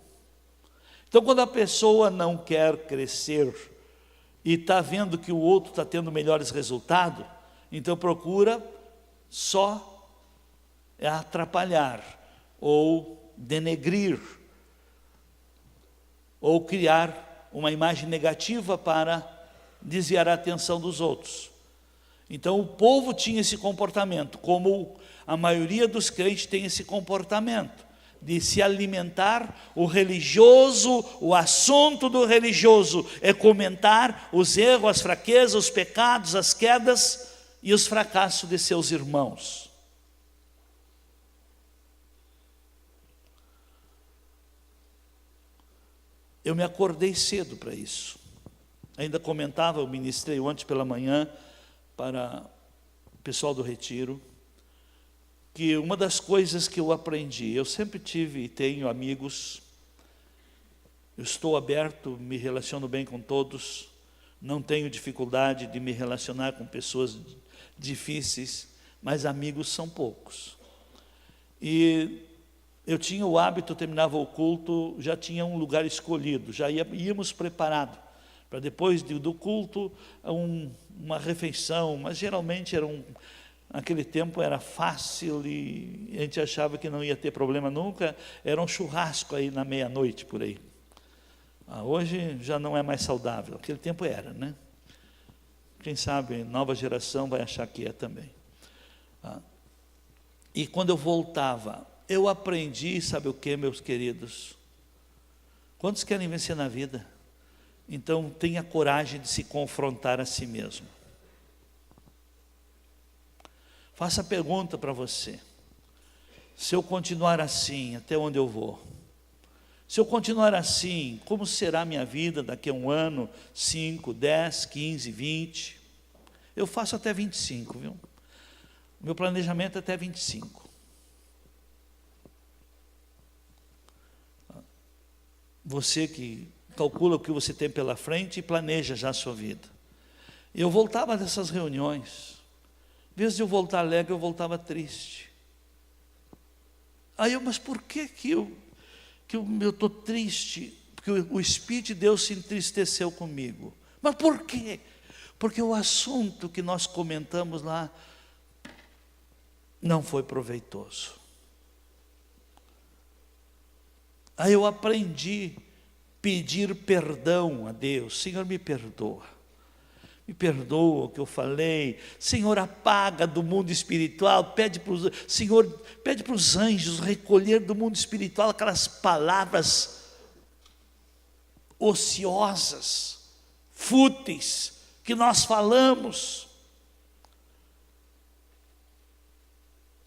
Então quando a pessoa não quer crescer e está vendo que o outro está tendo melhores resultados, então procura só atrapalhar ou denegrir ou criar uma imagem negativa para desviar a atenção dos outros. Então o povo tinha esse comportamento, como a maioria dos crentes tem esse comportamento, de se alimentar o religioso, o assunto do religioso é comentar os erros, as fraquezas, os pecados, as quedas e os fracassos de seus irmãos. Eu me acordei cedo para isso. Ainda comentava, eu ministrei ontem pela manhã para o pessoal do retiro, que uma das coisas que eu aprendi, eu sempre tive e tenho amigos, eu estou aberto, me relaciono bem com todos, não tenho dificuldade de me relacionar com pessoas difíceis, mas amigos são poucos. E eu tinha o hábito, terminava o culto, já tinha um lugar escolhido, já íamos preparados para depois do culto uma refeição, mas geralmente naquele tempo era fácil e a gente achava que não ia ter problema nunca, era um churrasco aí na meia-noite por aí. Hoje já não é mais saudável, aquele tempo era, né? Quem sabe nova geração vai achar que é também. E quando eu voltava, eu aprendi, sabe o que, meus queridos? Quantos querem vencer na vida? Então tenha coragem de se confrontar a si mesmo. Faça a pergunta para você: se eu continuar assim, até onde eu vou? Se eu continuar assim, como será a minha vida daqui a um ano, 5, 10, 15, 20? Eu faço até 25, viu? Meu planejamento é até 25. Você que calcula o que você tem pela frente e planeja já a sua vida. Eu voltava dessas reuniões, em vez de eu voltar alegre, eu voltava triste. Aí mas por que eu estou triste? Porque o Espírito de Deus se entristeceu comigo. Mas por quê? Porque o assunto que nós comentamos lá não foi proveitoso. Aí eu aprendi a pedir perdão a Deus. Senhor, me perdoa o que eu falei. Senhor, apaga do mundo espiritual, Senhor, pede para os anjos recolher do mundo espiritual aquelas palavras ociosas, fúteis, que nós falamos.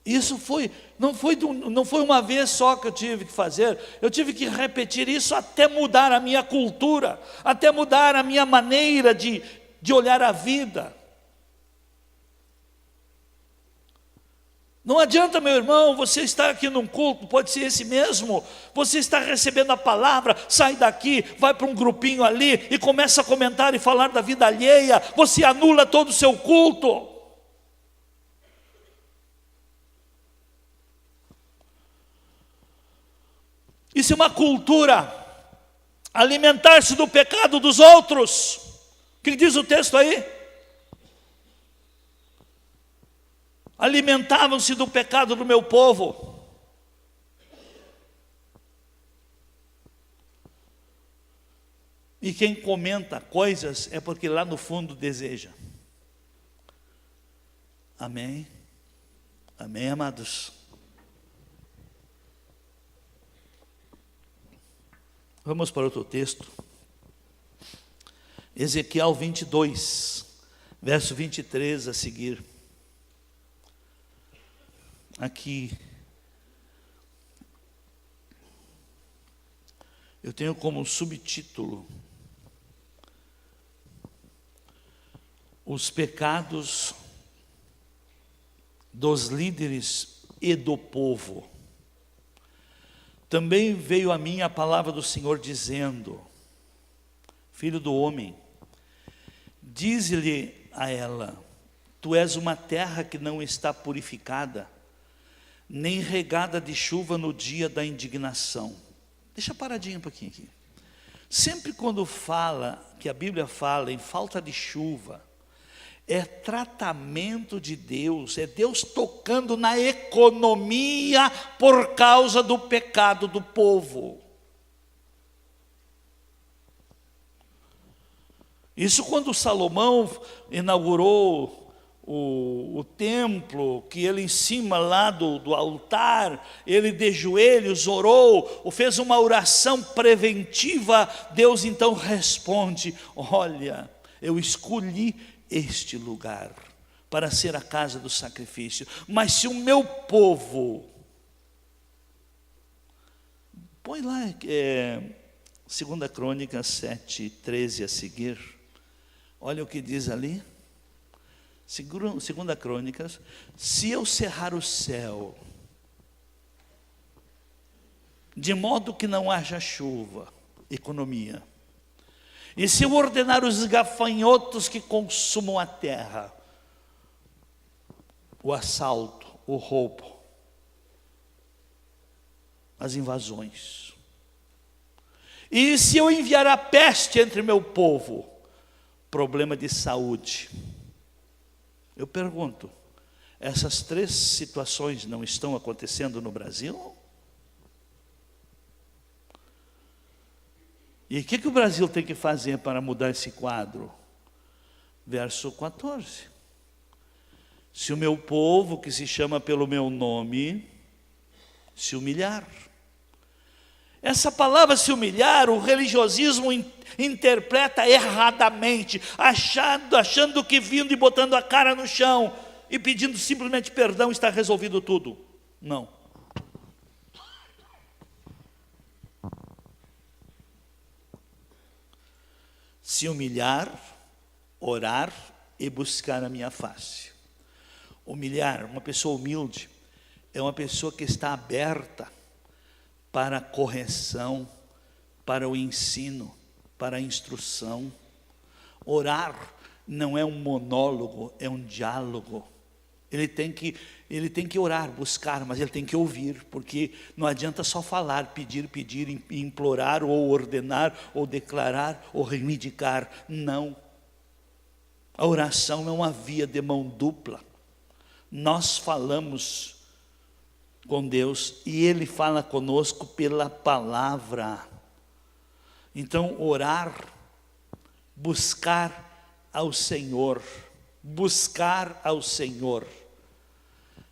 Isso não foi uma vez só que eu tive que fazer, eu tive que repetir isso até mudar a minha cultura, até mudar a minha maneira de olhar a vida. Não adianta, meu irmão, você estar aqui num culto, pode ser esse mesmo, você está recebendo a palavra, sai daqui, vai para um grupinho ali e começa a comentar e falar da vida alheia, você anula todo o seu culto. Isso é uma cultura, alimentar-se do pecado dos outros. O que diz o texto aí? alimentavam-se do pecado do meu povo. E quem comenta coisas é porque lá no fundo deseja. Amém? Amém, amados? Vamos para outro texto. Ezequiel 22, verso 23 a seguir. Aqui, eu tenho como subtítulo: os pecados dos líderes e do povo. Também veio a mim a palavra do Senhor dizendo: filho do homem, dize-lhe a ela: tu és uma terra que não está purificada, nem regada de chuva no dia da indignação. Deixa paradinho um pouquinho aqui. Sempre quando fala, que a Bíblia fala em falta de chuva, é tratamento de Deus, é Deus tocando na economia por causa do pecado do povo. Isso quando Salomão inaugurou o templo, que ele em cima lá do altar, ele de joelhos orou, fez uma oração preventiva. Deus então responde: olha, eu escolhi este lugar para ser a casa do sacrifício, mas se o meu povo, põe lá 2 Crônicas 7, 13 a seguir, olha o que diz ali. 2 Crônicas: se eu cerrar o céu, de modo que não haja chuva, economia, e se eu ordenar os gafanhotos que consumam a terra, o assalto, o roubo, as invasões, e se eu enviar a peste entre meu povo, problema de saúde. Eu pergunto, essas 3 situações não estão acontecendo no Brasil? E o que o Brasil tem que fazer para mudar esse quadro? Verso 14: se o meu povo, que se chama pelo meu nome, se humilhar. Essa palavra se humilhar, o religiosismo interpreta erradamente, achando que vindo e botando a cara no chão e pedindo simplesmente perdão está resolvido tudo. Não. Se humilhar, orar e buscar a minha face. Humilhar, uma pessoa humilde, é uma pessoa que está aberta para a correção, para o ensino, para a instrução. Orar não é um monólogo, é um diálogo. Ele tem que orar, buscar, mas ele tem que ouvir, porque não adianta só falar, pedir, implorar, ou ordenar, ou declarar, ou reivindicar. Não. A oração é uma via de mão dupla. Nós falamos com Deus e Ele fala conosco pela palavra. Então, orar, buscar ao Senhor, buscar ao Senhor.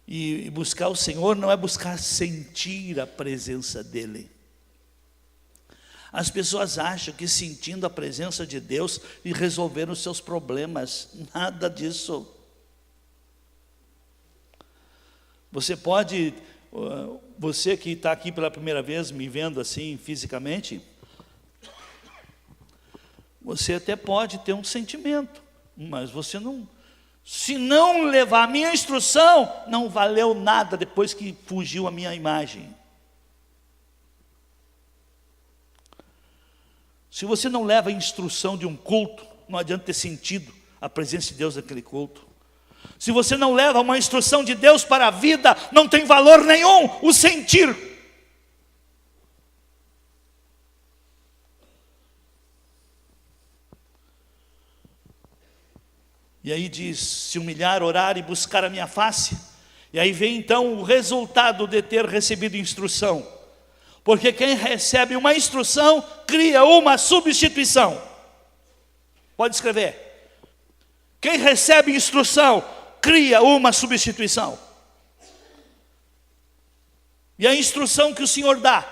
E buscar o Senhor não é buscar sentir a presença dEle. As pessoas acham que sentindo a presença de Deus e resolveram os seus problemas. Nada disso. Você que está aqui pela primeira vez me vendo assim fisicamente, você até pode ter um sentimento, mas você não, se não levar a minha instrução, não valeu nada depois que fugiu a minha imagem. Se você não leva a instrução de um culto, não adianta ter sentido a presença de Deus naquele culto. Se você não leva uma instrução de Deus para a vida, não tem valor nenhum o sentir. E aí diz, se humilhar, orar e buscar a minha face, E aí vem então o resultado de ter recebido instrução. Porque quem recebe uma instrução, cria uma substituição. Pode escrever. Quem recebe instrução, cria uma substituição. E a instrução que o Senhor dá,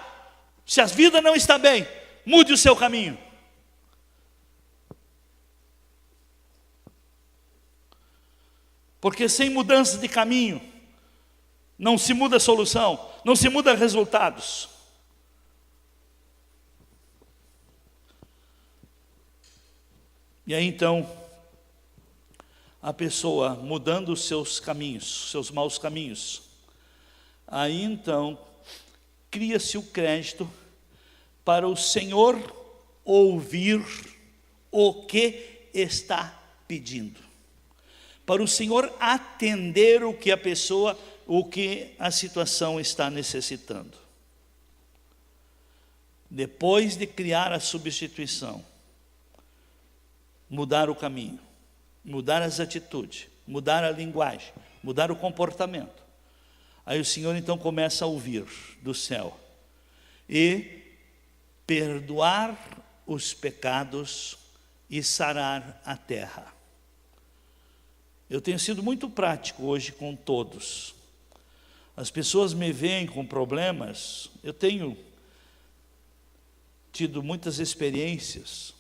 se a vida não está bem, mude o seu caminho. Porque sem mudança de caminho, não se muda a solução, não se muda resultados. E aí então, a pessoa mudando os seus caminhos, seus maus caminhos, aí então, cria-se o crédito para o Senhor ouvir o que está pedindo. Para o Senhor atender o que a pessoa, o que a situação está necessitando. Depois de criar a substituição, mudar o caminho, mudar as atitudes, mudar a linguagem, mudar o comportamento. Aí o Senhor então começa a ouvir do céu e perdoar os pecados e sarar a terra. Eu tenho sido muito prático hoje com todos. As pessoas me veem com problemas, eu tenho tido muitas experiências,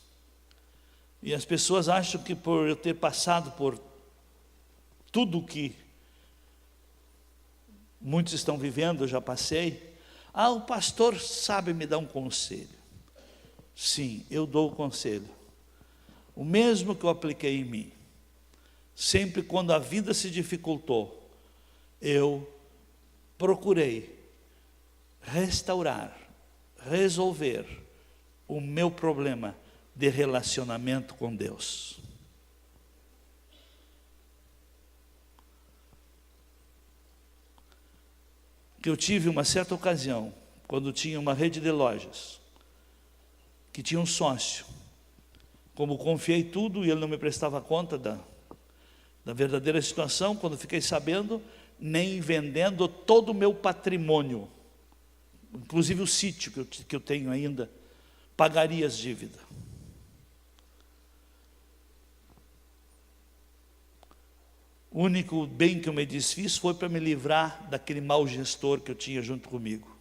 e as pessoas acham que por eu ter passado por tudo que muitos estão vivendo, eu já passei, o pastor sabe me dar um conselho. Sim, eu dou o conselho, o mesmo que eu apliquei em mim. Sempre quando a vida se dificultou, eu procurei restaurar, resolver o meu problema de relacionamento com Deus. Que eu tive uma certa ocasião, quando tinha uma rede de lojas, que tinha um sócio. Como confiei tudo e ele não me prestava conta da verdadeira situação, quando fiquei sabendo, nem vendendo todo o meu patrimônio, inclusive o sítio que eu tenho ainda, pagaria as dívidas. O único bem que eu me desfiz foi para me livrar daquele mau gestor que eu tinha junto comigo.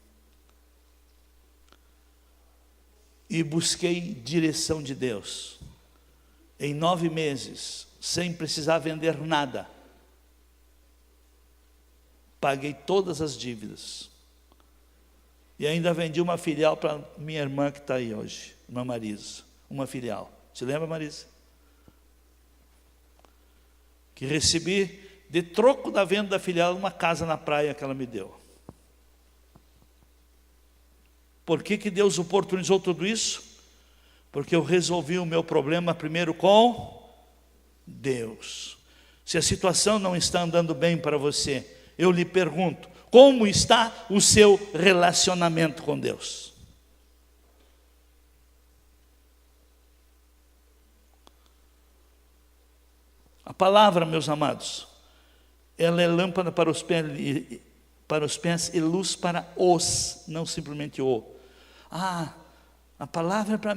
E busquei direção de Deus. Em 9 meses, sem precisar vender nada, paguei todas as dívidas. E ainda vendi uma filial para minha irmã que está aí hoje, irmã Marisa. Uma filial. Você lembra, Marisa? Que recebi de troco da venda da filial uma casa na praia que ela me deu. Por que Deus oportunizou tudo isso? Porque eu resolvi o meu problema primeiro com Deus. Se a situação não está andando bem para você, eu lhe pergunto, como está o seu relacionamento com Deus? A palavra, meus amados, ela é lâmpada para os pés e luz para os, não simplesmente o. A palavra é para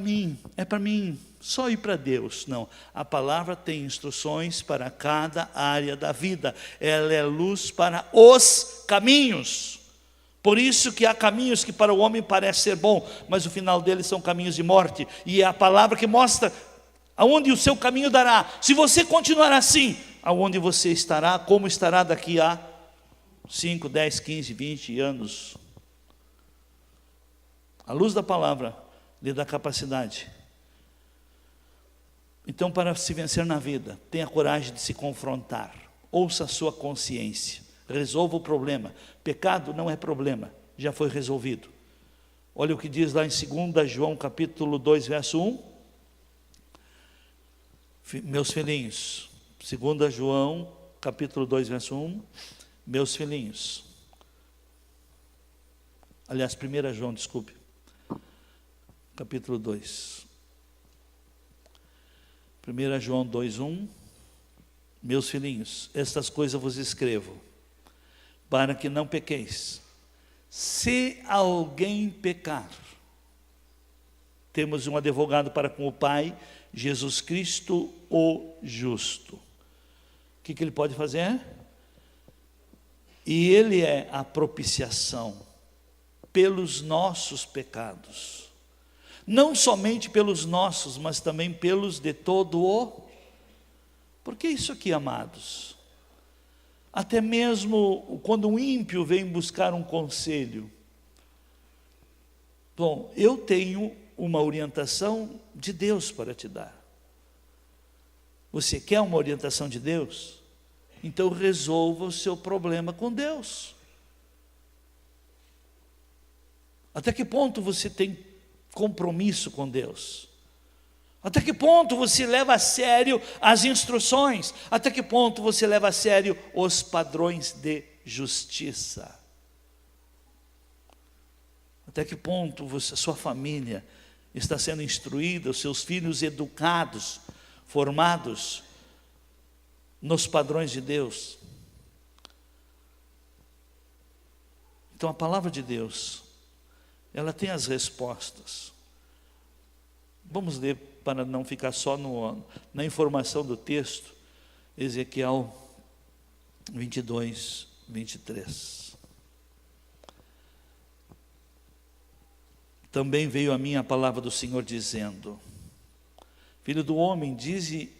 mim, só ir para Deus. Não, a palavra tem instruções para cada área da vida. Ela é luz para os caminhos. Por isso que há caminhos que para o homem parece ser bom, mas o final deles são caminhos de morte. E é a palavra que mostra aonde o seu caminho dará. Se você continuar assim, aonde você estará, como estará daqui a 5, 10, 15, 20 anos. A luz da palavra lhe dá capacidade. Então, para se vencer na vida, tenha coragem de se confrontar. Ouça a sua consciência. Resolva o problema. Pecado não é problema, já foi resolvido. Olha o que diz lá em 2 João capítulo 2, verso 1. Meus filhinhos, 2 João capítulo 2, verso 1. Meus filhinhos. Aliás, 1 João, desculpe. Capítulo 2. 1 João 2, 1. Meus filhinhos, estas coisas vos escrevo, para que não pequeis. Se alguém pecar, temos um advogado para com o Pai, Jesus Cristo, o justo. O que ele pode fazer? E Ele é a propiciação pelos nossos pecados. Não somente pelos nossos, mas também pelos de todo o... Por que isso aqui, amados? Até mesmo quando um ímpio vem buscar um conselho. Bom, eu tenho uma orientação de Deus para te dar. Você quer uma orientação de Deus? Então resolva o seu problema com Deus. Até que ponto você tem compromisso com Deus? Até que ponto você leva a sério as instruções? Até que ponto você leva a sério os padrões de justiça? Até que ponto a sua família está sendo instruída, os seus filhos educados, formados nos padrões de Deus? Então a palavra de Deus, ela tem as respostas. Vamos ler para não ficar só na informação do texto, Ezequiel 22, 23. Também veio a mim a palavra do Senhor dizendo: Filho do homem, dize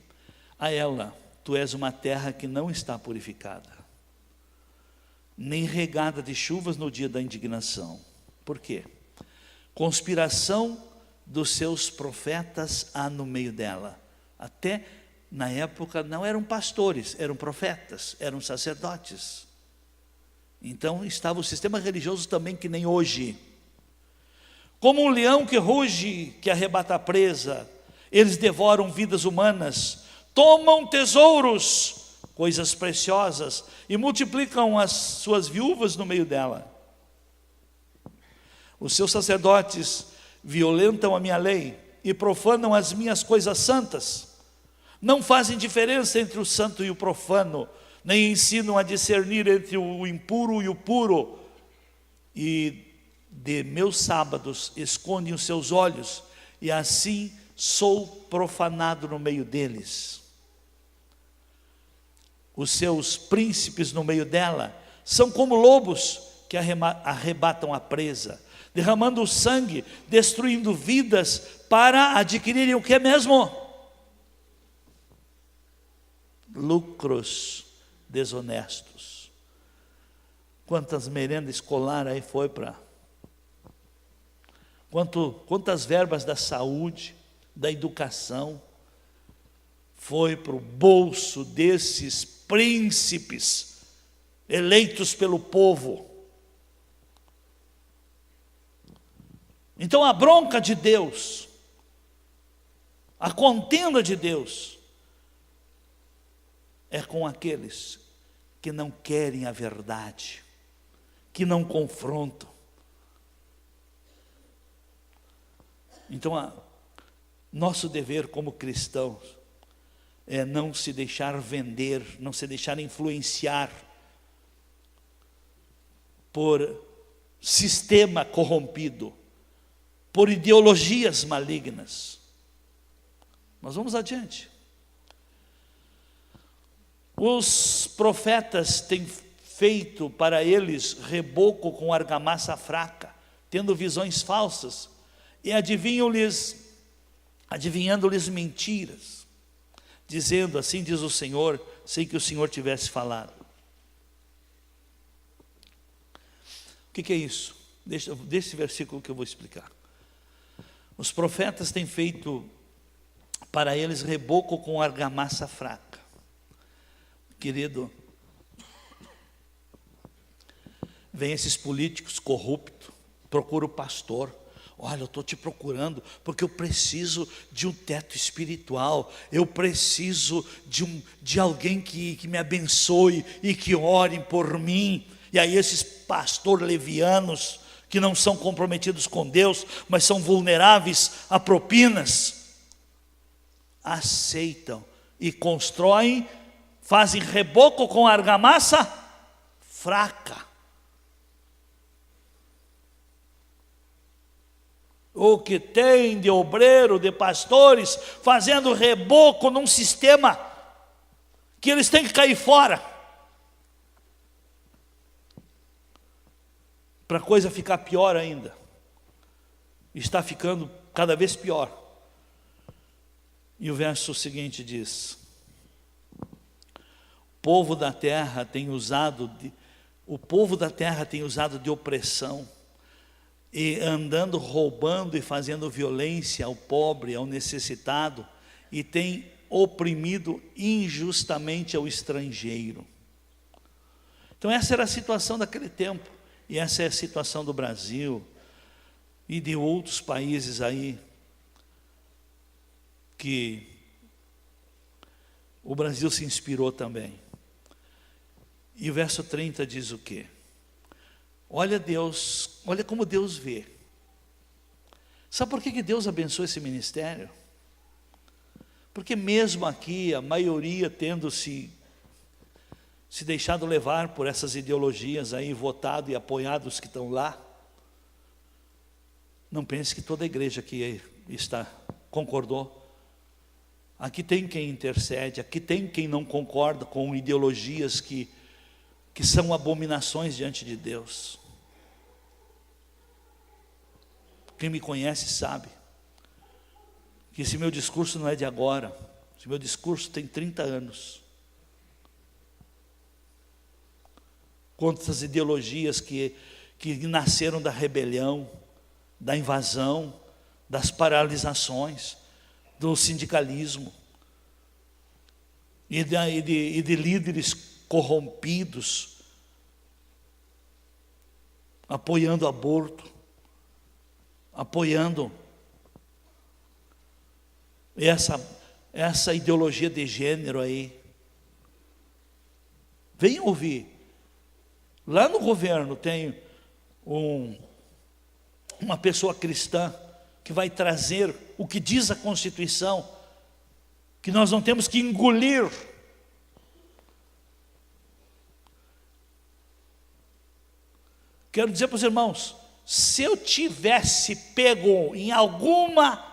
a ela, tu és uma terra que não está purificada, nem regada de chuvas no dia da indignação. Por quê? Conspiração dos seus profetas há no meio dela. Até na época não eram pastores, eram profetas, eram sacerdotes. Então estava o sistema religioso também que nem hoje. Como um leão que ruge, que arrebata a presa, eles devoram vidas humanas, tomam tesouros, coisas preciosas, e multiplicam as suas viúvas no meio dela. Os seus sacerdotes violentam a minha lei e profanam as minhas coisas santas. Não fazem diferença entre o santo e o profano, nem ensinam a discernir entre o impuro e o puro. E de meus sábados escondem os seus olhos, e assim sou profanado no meio deles. Os seus príncipes no meio dela são como lobos que arrebatam a presa, derramando sangue, destruindo vidas para adquirirem o que mesmo? Lucros desonestos. Quantas merendas escolares aí foi para... Quantas verbas da saúde, da educação, foi para o bolso desses príncipes eleitos pelo povo. Então a bronca de Deus, a contenda de Deus, é com aqueles que não querem a verdade, que não confrontam. Então nosso dever como cristãos é não se deixar vender, não se deixar influenciar por sistema corrompido, por ideologias malignas. Nós vamos adiante. Os profetas têm feito para eles reboco com argamassa fraca, tendo visões falsas, e adivinhando-lhes mentiras, dizendo, assim diz o Senhor, sem que o Senhor tivesse falado. O que é isso? Deixa esse versículo que eu vou explicar. Os profetas têm feito para eles reboco com argamassa fraca. Querido, vem esses políticos corruptos, procura o pastor. Olha, eu estou te procurando porque eu preciso de um teto espiritual, eu preciso de alguém que me abençoe e que orem por mim. E aí esses pastores levianos, que não são comprometidos com Deus, mas são vulneráveis a propinas, aceitam e constroem, fazem reboco com argamassa fraca. O que tem de obreiro, de pastores, fazendo reboco num sistema que eles têm que cair fora, para a coisa ficar pior ainda. Está ficando cada vez pior. E o verso seguinte diz: o povo da terra tem usado de opressão, e andando roubando e fazendo violência ao pobre, ao necessitado, e tem oprimido injustamente ao estrangeiro. Então essa era a situação daquele tempo, e essa é a situação do Brasil e de outros países aí, que o Brasil se inspirou também. E o verso 30 diz o quê? Olha Deus, olha como Deus vê. Sabe por que Deus abençoou esse ministério? Porque mesmo aqui, a maioria tendo se deixado levar por essas ideologias aí, votado e apoiado os que estão lá, não pense que toda a igreja aqui concordou. Aqui tem quem intercede, aqui tem quem não concorda com ideologias que são abominações diante de Deus. Quem me conhece sabe que esse meu discurso não é de agora, esse meu discurso tem 30 anos. Contra essas ideologias que nasceram da rebelião, da invasão, das paralisações, do sindicalismo, e de líderes corrompidos, apoiando aborto, apoiando essa ideologia de gênero aí. Venham ouvir. Lá no governo tem uma pessoa cristã que vai trazer o que diz a Constituição, que nós não temos que engolir. Quero dizer para os irmãos, se eu tivesse pego em alguma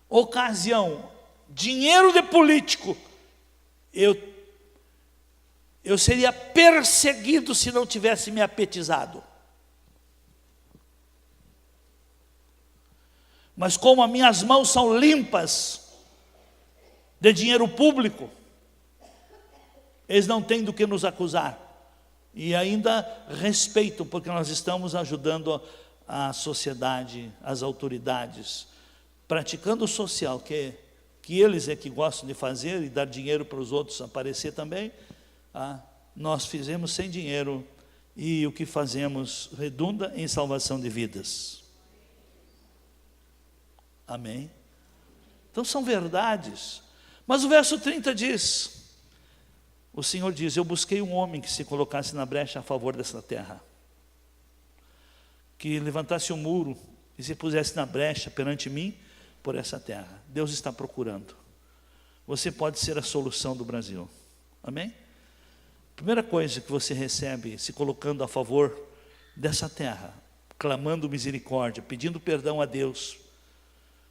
ocasião dinheiro de político, eu seria perseguido se não tivesse me apetizado. Mas como as minhas mãos são limpas de dinheiro público, eles não têm do que nos acusar. E ainda respeitam, porque nós estamos ajudando a sociedade, as autoridades, praticando o social, que eles é que gostam de fazer e dar dinheiro para os outros aparecer também. Nós fizemos sem dinheiro, e o que fazemos redunda em salvação de vidas. Amém? Então são verdades. Mas o verso 30 diz, o Senhor diz: eu busquei um homem que se colocasse na brecha a favor dessa terra, que levantasse um muro e se pusesse na brecha perante mim por essa terra. Deus está procurando. Você pode ser a solução do Brasil. Amém? Primeira coisa que você recebe se colocando a favor dessa terra, clamando misericórdia, pedindo perdão a Deus,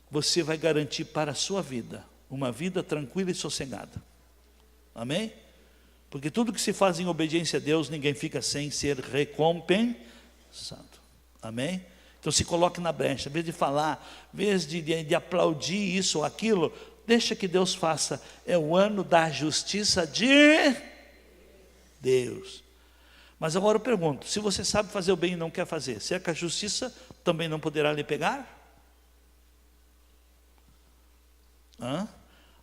você vai garantir para a sua vida uma vida tranquila e sossegada. Amém? Porque tudo que se faz em obediência a Deus, ninguém fica sem ser recompensado. Amém? Então se coloque na brecha, em vez de falar, em vez de aplaudir isso ou aquilo, deixa que Deus faça. É o ano da justiça de Deus. Mas agora eu pergunto, se você sabe fazer o bem e não quer fazer, será que a justiça também não poderá lhe pegar?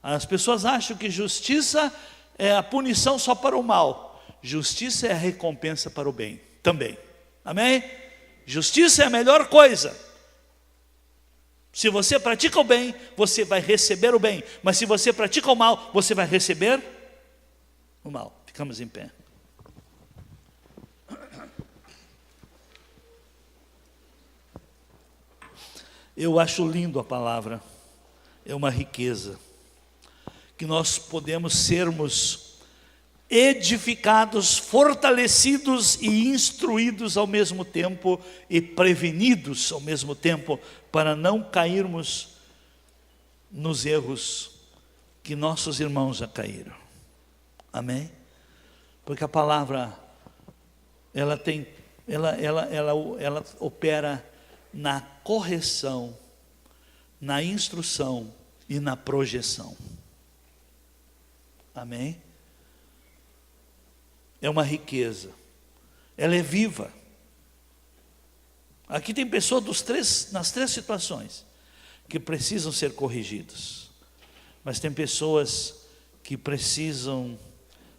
As pessoas acham que justiça é a punição só para o mal. Justiça é a recompensa para o bem também. Amém? Justiça é a melhor coisa. Se você pratica o bem, você vai receber o bem. Mas se você pratica o mal, você vai receber o mal. Ficamos em pé. Eu acho lindo a palavra. É uma riqueza. Que nós podemos sermos edificados, fortalecidos e instruídos ao mesmo tempo e prevenidos ao mesmo tempo, para não cairmos nos erros que nossos irmãos já caíram. Amém? Porque a palavra, ela opera na correção, na instrução e na projeção. Amém? É uma riqueza, ela é viva. Aqui tem pessoas nas três situações que precisam ser corrigidas, mas tem pessoas que precisam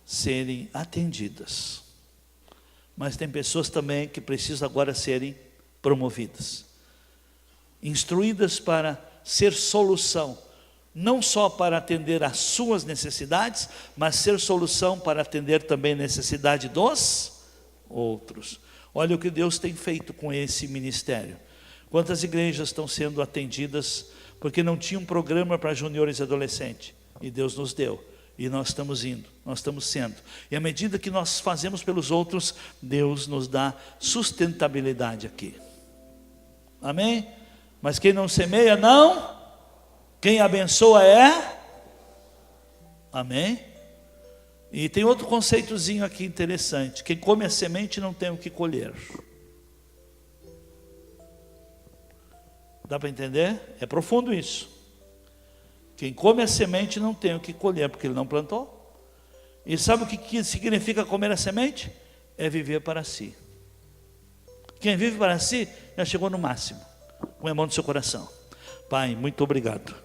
serem atendidas, mas tem pessoas também que precisam agora serem promovidas, instruídas para ser solução, não só para atender às suas necessidades, mas ser solução para atender também a necessidade dos outros. Olha o que Deus tem feito com esse ministério. Quantas igrejas estão sendo atendidas porque não tinha um programa para juniores e adolescentes, e Deus nos deu, e nós estamos indo, nós estamos sendo, e à medida que nós fazemos pelos outros, Deus nos dá sustentabilidade aqui. Amém? Mas quem não semeia, não. Quem abençoa é. Amém? E tem outro conceitozinho aqui interessante. Quem come a semente não tem o que colher. Dá para entender? É profundo isso. Quem come a semente não tem o que colher, porque ele não plantou. E sabe o que significa comer a semente? É viver para si. Quem vive para si já chegou no máximo. Põe a mão no seu coração. Pai, muito obrigado.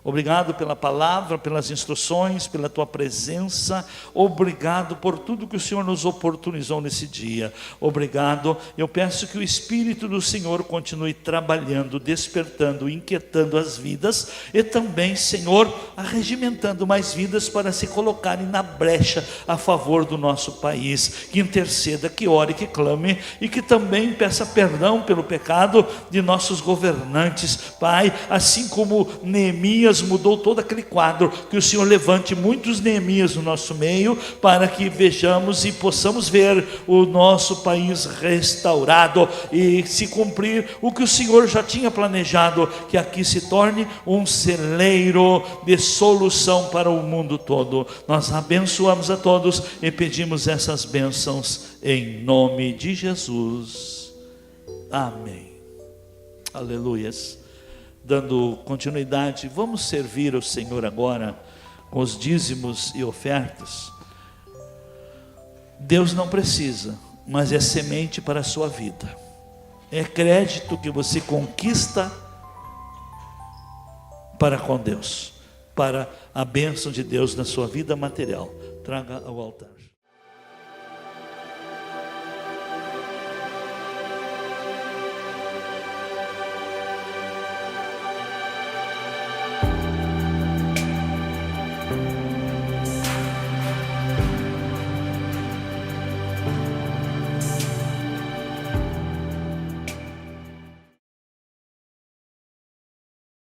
Obrigado pela palavra, pelas instruções, pela tua presença. Obrigado por tudo que o Senhor nos oportunizou nesse dia. Obrigado. Eu peço que o Espírito do Senhor continue trabalhando, despertando, inquietando as vidas e também, Senhor, arregimentando mais vidas para se colocarem na brecha a favor do nosso país. Que interceda, que ore, que clame e que também peça perdão pelo pecado de nossos governantes. Pai, assim como Neemias mudou todo aquele quadro, que o Senhor levante muitos Neemias no nosso meio, para que vejamos e possamos ver o nosso país restaurado e se cumprir o que o Senhor já tinha planejado, que aqui se torne um celeiro de solução para o mundo todo. Nós abençoamos a todos e pedimos essas bênçãos em nome de Jesus. Amém. Aleluias. Dando continuidade, vamos servir ao Senhor agora com os dízimos e ofertas. Deus não precisa, mas é semente para a sua vida. É crédito que você conquista para com Deus, para a bênção de Deus na sua vida material. Traga ao altar.